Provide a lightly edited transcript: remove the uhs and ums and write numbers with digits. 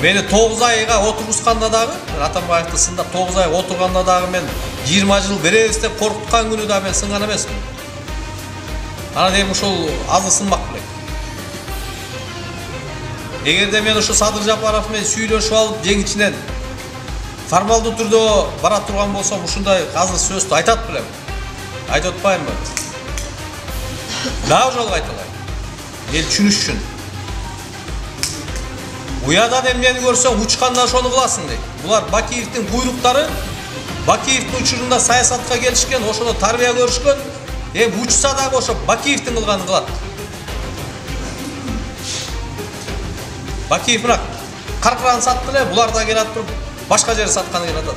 Meni 9 айга отургусканда дагы, Атамбаевди сындап 9 ай отурганда дагы мен 20 жыл беребиз деп коркуткан күнү да мен сынган эмесмин. Ана дейм ушул азы сынмак белек. Эгерде мен ушу Садыр Жапаров менен сүйлөшүп алып жеңичинен формалдуу түрдө бара турган болсом, ушундай азыр сөздү айтат белем. Айтып атпаймынбы? Дагы жолго айталайм. Эл түшүнүш үчүн. Уядан эмнени көрсөң учканда ошону кыласың дейт. Булар Бакиевдин буйруктары, Бакиевдин учурунда саясатка келишкен, ошону тарбия көрүшкөн. Учса дагы ошо Бакиевдин кылганын кылат. Бакиев мына каркыраны сатты эле, булар да келат туруп башка жерге сатканы келатат.